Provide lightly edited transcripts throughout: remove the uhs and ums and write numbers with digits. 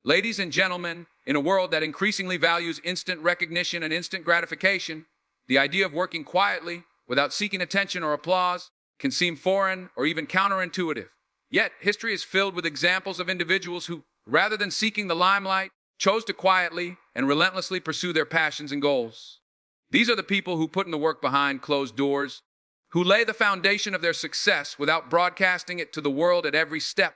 Ladies and gentlemen, in a world that increasingly values instant recognition and instant gratification, the idea of working quietly, without seeking attention or applause, can seem foreign or even counterintuitive. Yet, history is filled with examples of individuals who, rather than seeking the limelight, chose to quietly and relentlessly pursue their passions and goals. These are the people who put in the work behind closed doors, who lay the foundation of their success without broadcasting it to the world at every step.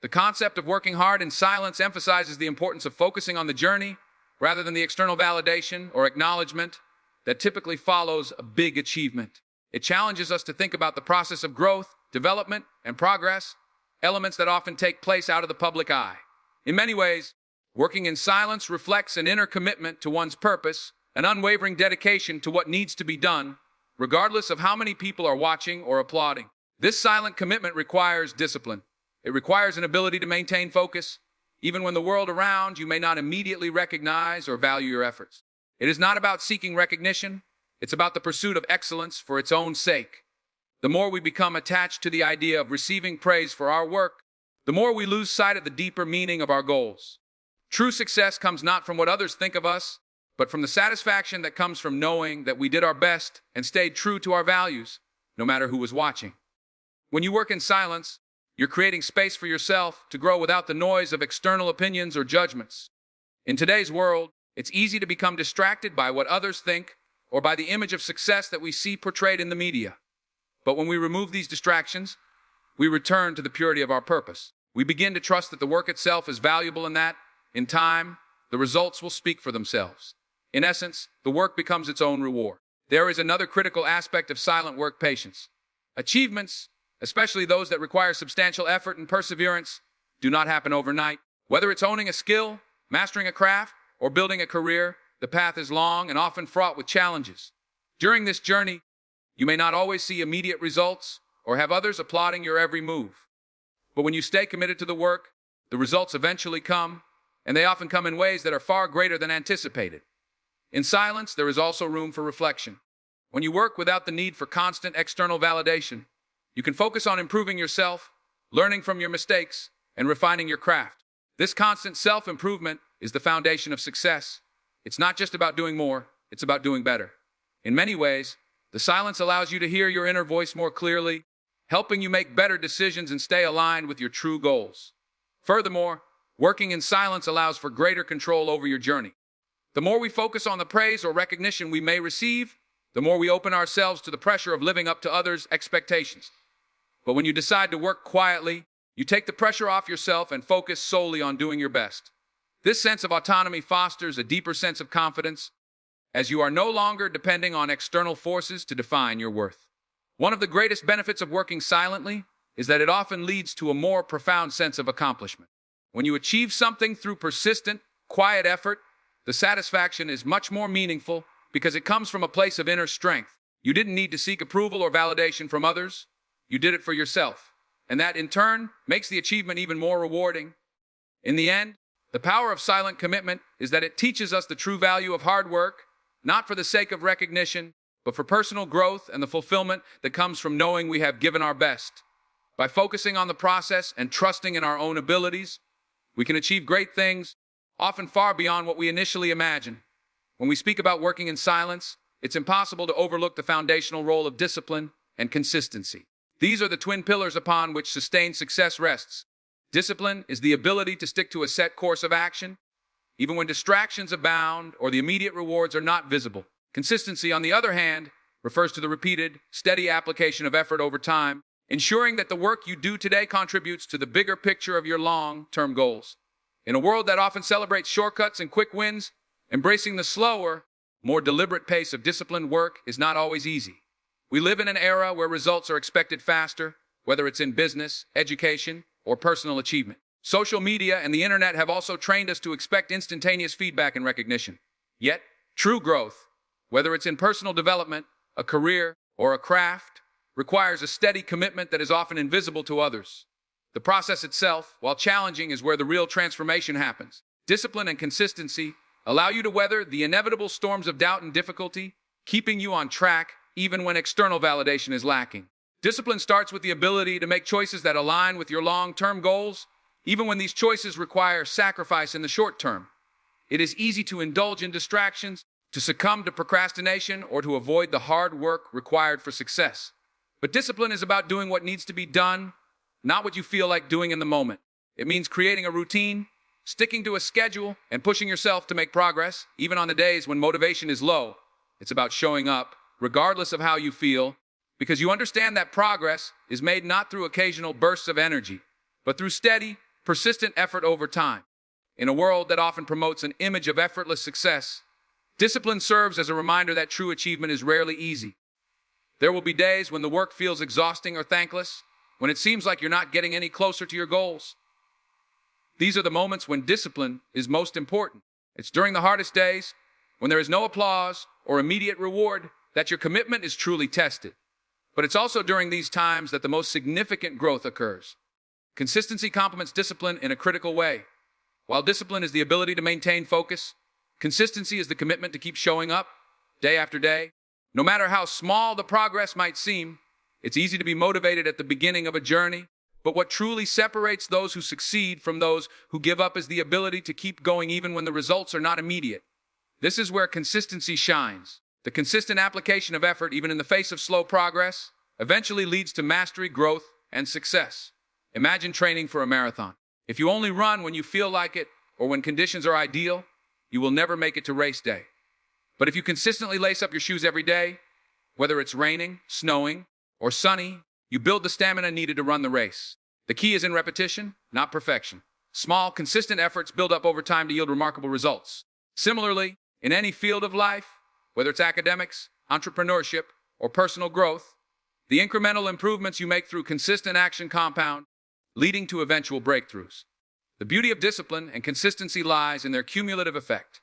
The concept of working hard in silence emphasizes the importance of focusing on the journey rather than the external validation or acknowledgement that typically follows a big achievement. It challenges us to think about the process of growth, development, and progress, elements that often take place out of the public eye. In many ways, working in silence reflects an inner commitment to one's purpose, an unwavering dedication to what needs to be done, regardless of how many people are watching or applauding. This silent commitment requires discipline. It requires an ability to maintain focus, even when the world around you may not immediately recognize or value your efforts. It is not about seeking recognition. It's about the pursuit of excellence for its own sake. The more we become attached to the idea of receiving praise for our work, the more we lose sight of the deeper meaning of our goals. True success comes not from what others think of us, but from the satisfaction that comes from knowing that we did our best and stayed true to our values, no matter who was watching. When you work in silence, you're creating space for yourself to grow without the noise of external opinions or judgments. In today's world, it's easy to become distracted by what others think or by the image of success that we see portrayed in the media. But when we remove these distractions, we return to the purity of our purpose. We begin to trust that the work itself is valuable and that, in time, the results will speak for themselves. In essence, the work becomes its own reward. There is another critical aspect of silent work: patience. Achievements, especially those that require substantial effort and perseverance, do not happen overnight. Whether it's owning a skill, mastering a craft, or building a career, the path is long and often fraught with challenges. During this journey, you may not always see immediate results or have others applauding your every move. But when you stay committed to the work, the results eventually come, and they often come in ways that are far greater than anticipated. In silence, there is also room for reflection. When you work without the need for constant external validation, you can focus on improving yourself, learning from your mistakes, and refining your craft. This constant self-improvement is the foundation of success. It's not just about doing more, it's about doing better. In many ways, the silence allows you to hear your inner voice more clearly, helping you make better decisions and stay aligned with your true goals. Furthermore, working in silence allows for greater control over your journey. The more we focus on the praise or recognition we may receive, the more we open ourselves to the pressure of living up to others' expectations. But when you decide to work quietly, you take the pressure off yourself and focus solely on doing your best. This sense of autonomy fosters a deeper sense of confidence, as you are no longer depending on external forces to define your worth. One of the greatest benefits of working silently is that it often leads to a more profound sense of accomplishment. When you achieve something through persistent, quiet effort, the satisfaction is much more meaningful because it comes from a place of inner strength. You didn't need to seek approval or validation from others. You did it for yourself. And that, in turn, makes the achievement even more rewarding. In the end, the power of silent commitment is that it teaches us the true value of hard work, not for the sake of recognition, but for personal growth and the fulfillment that comes from knowing we have given our best. By focusing on the process and trusting in our own abilities, we can achieve great things, often far beyond what we initially imagined. When we speak about working in silence, it's impossible to overlook the foundational role of discipline and consistency. These are the twin pillars upon which sustained success rests. Discipline is the ability to stick to a set course of action, even when distractions abound or the immediate rewards are not visible. Consistency, on the other hand, refers to the repeated, steady application of effort over time, ensuring that the work you do today contributes to the bigger picture of your long-term goals. In a world that often celebrates shortcuts and quick wins, embracing the slower, more deliberate pace of disciplined work is not always easy. We live in an era where results are expected faster, whether it's in business, education, or personal achievement. Social media and the internet have also trained us to expect instantaneous feedback and recognition. Yet, true growth, whether it's in personal development, a career, or a craft, requires a steady commitment that is often invisible to others. The process itself, while challenging, is where the real transformation happens. Discipline and consistency allow you to weather the inevitable storms of doubt and difficulty, keeping you on track even when external validation is lacking. Discipline starts with the ability to make choices that align with your long-term goals, Even when these choices require sacrifice in the short term, it is easy to indulge in distractions, to succumb to procrastination, or to avoid the hard work required for success. But discipline is about doing what needs to be done, not what you feel like doing in the moment. It means creating a routine, sticking to a schedule, and pushing yourself to make progress, even on the days when motivation is low. It's about showing up, regardless of how you feel, because you understand that progress is made not through occasional bursts of energy, but through steady, persistent effort over time. In a world that often promotes an image of effortless success, discipline serves as a reminder that true achievement is rarely easy. There will be days when the work feels exhausting or thankless, when it seems like you're not getting any closer to your goals. These are the moments when discipline is most important. It's during the hardest days, when there is no applause or immediate reward, that your commitment is truly tested. But it's also during these times that the most significant growth occurs. Consistency complements discipline in a critical way. While discipline is the ability to maintain focus, consistency is the commitment to keep showing up, day after day. No matter how small the progress might seem, it's easy to be motivated at the beginning of a journey, but what truly separates those who succeed from those who give up is the ability to keep going even when the results are not immediate. This is where consistency shines. The consistent application of effort, even in the face of slow progress, eventually leads to mastery, growth, and success. Imagine training for a marathon. If you only run when you feel like it or when conditions are ideal, you will never make it to race day. But if you consistently lace up your shoes every day, whether it's raining, snowing, or sunny, you build the stamina needed to run the race. The key is in repetition, not perfection. Small, consistent efforts build up over time to yield remarkable results. Similarly, in any field of life, whether it's academics, entrepreneurship, or personal growth, the incremental improvements you make through consistent action compound, leading to eventual breakthroughs. The beauty of discipline and consistency lies in their cumulative effect.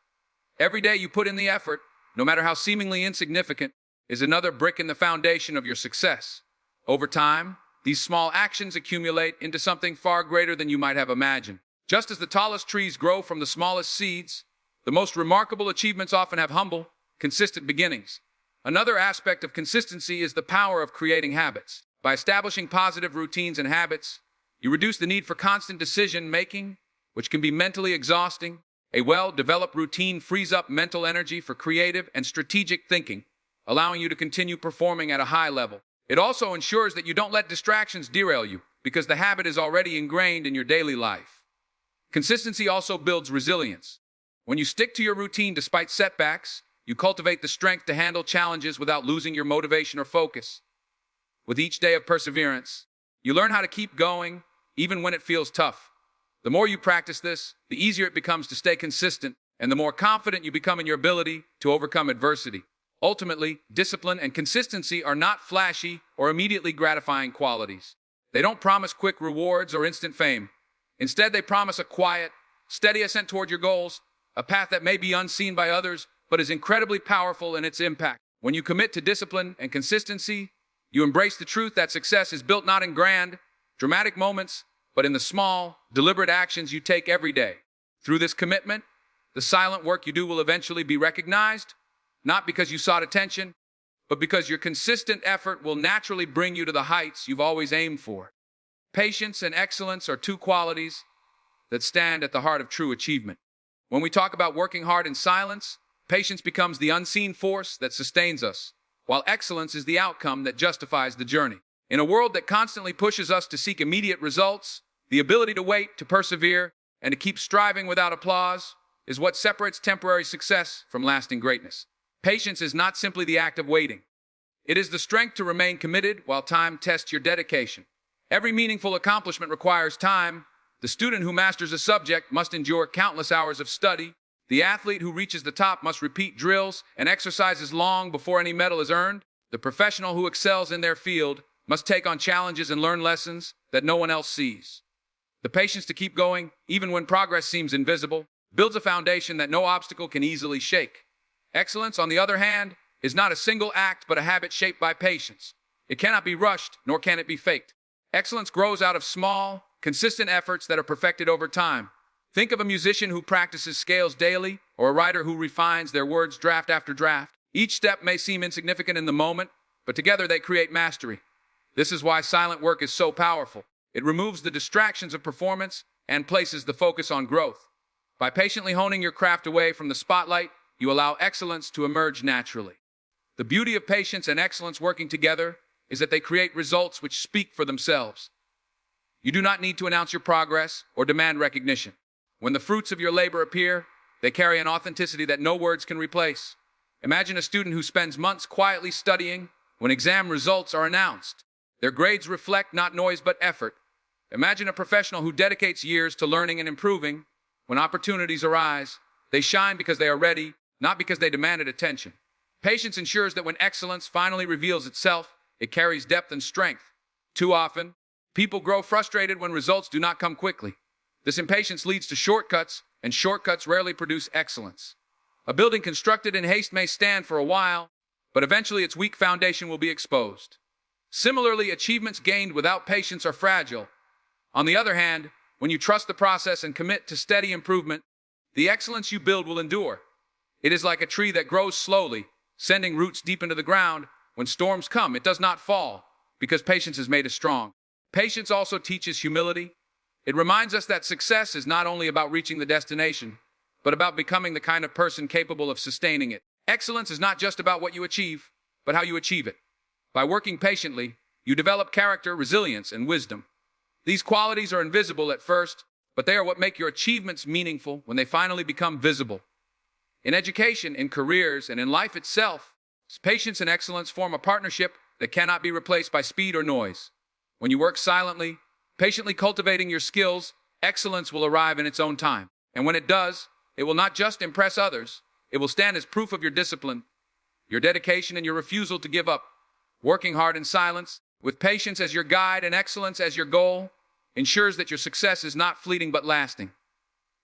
Every day you put in the effort, no matter how seemingly insignificant, is another brick in the foundation of your success. Over time, these small actions accumulate into something far greater than you might have imagined. Just as the tallest trees grow from the smallest seeds, the most remarkable achievements often have humble, consistent beginnings. Another aspect of consistency is the power of creating habits. By establishing positive routines and habits, you reduce the need for constant decision-making, which can be mentally exhausting. A well-developed routine frees up mental energy for creative and strategic thinking, allowing you to continue performing at a high level. It also ensures that you don't let distractions derail you, because the habit is already ingrained in your daily life. Consistency also builds resilience. When you stick to your routine despite setbacks, you cultivate the strength to handle challenges without losing your motivation or focus. With each day of perseverance, you learn how to keep going, even when it feels tough. The more you practice this, the easier it becomes to stay consistent, and the more confident you become in your ability to overcome adversity. Ultimately, discipline and consistency are not flashy or immediately gratifying qualities. They don't promise quick rewards or instant fame. Instead, they promise a quiet, steady ascent toward your goals, a path that may be unseen by others, but is incredibly powerful in its impact. When you commit to discipline and consistency, you embrace the truth that success is built not in grand, dramatic moments, but in the small, deliberate actions you take every day. Through this commitment, the silent work you do will eventually be recognized, not because you sought attention, but because your consistent effort will naturally bring you to the heights you've always aimed for. Patience and excellence are two qualities that stand at the heart of true achievement. When we talk about working hard in silence, patience becomes the unseen force that sustains us, while excellence is the outcome that justifies the journey. In a world that constantly pushes us to seek immediate results, the ability to wait, to persevere, and to keep striving without applause is what separates temporary success from lasting greatness. Patience is not simply the act of waiting. It is the strength to remain committed while time tests your dedication. Every meaningful accomplishment requires time. The student who masters a subject must endure countless hours of study. The athlete who reaches the top must repeat drills and exercises long before any medal is earned. The professional who excels in their field must take on challenges and learn lessons that no one else sees. The patience to keep going, even when progress seems invisible, builds a foundation that no obstacle can easily shake. Excellence, on the other hand, is not a single act but a habit shaped by patience. It cannot be rushed, nor can it be faked. Excellence grows out of small, consistent efforts that are perfected over time. Think of a musician who practices scales daily, or a writer who refines their words draft after draft. Each step may seem insignificant in the moment, but together they create mastery. This is why silent work is so powerful. It removes the distractions of performance and places the focus on growth. By patiently honing your craft away from the spotlight, you allow excellence to emerge naturally. The beauty of patience and excellence working together is that they create results which speak for themselves. You do not need to announce your progress or demand recognition. When the fruits of your labor appear, they carry an authenticity that no words can replace. Imagine a student who spends months quietly studying when exam results are announced. Their grades reflect not noise but effort. Imagine a professional who dedicates years to learning and improving. When opportunities arise, they shine because they are ready, not because they demanded attention. Patience ensures that when excellence finally reveals itself, it carries depth and strength. Too often, people grow frustrated when results do not come quickly. This impatience leads to shortcuts, and shortcuts rarely produce excellence. A building constructed in haste may stand for a while, but eventually its weak foundation will be exposed. Similarly, achievements gained without patience are fragile. On the other hand, when you trust the process and commit to steady improvement, the excellence you build will endure. It is like a tree that grows slowly, sending roots deep into the ground. When storms come, it does not fall, because patience has made it strong. Patience also teaches humility. It reminds us that success is not only about reaching the destination, but about becoming the kind of person capable of sustaining it. Excellence is not just about what you achieve, but how you achieve it. By working patiently, you develop character, resilience, and wisdom. These qualities are invisible at first, but they are what make your achievements meaningful when they finally become visible. In education, in careers, and in life itself, patience and excellence form a partnership that cannot be replaced by speed or noise. When you work silently, patiently cultivating your skills, excellence will arrive in its own time. And when it does, it will not just impress others, it will stand as proof of your discipline, your dedication, and your refusal to give up. Working hard in silence, with patience as your guide and excellence as your goal, ensures that your success is not fleeting but lasting.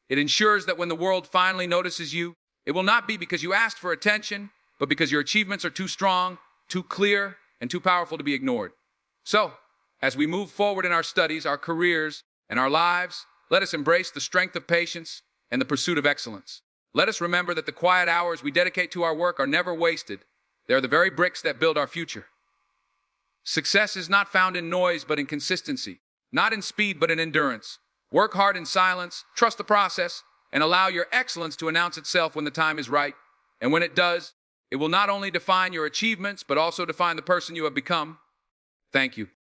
It ensures that when the world finally notices you, it will not be because you asked for attention, but because your achievements are too strong, too clear, and too powerful to be ignored. So, as we move forward in our studies, our careers, and our lives, let us embrace the strength of patience and the pursuit of excellence. Let us remember that the quiet hours we dedicate to our work are never wasted. They are the very bricks that build our future. Success is not found in noise, but in consistency. Not in speed, but in endurance. Work hard in silence, trust the process, and allow your excellence to announce itself when the time is right. And when it does, it will not only define your achievements, but also define the person you have become. Thank you.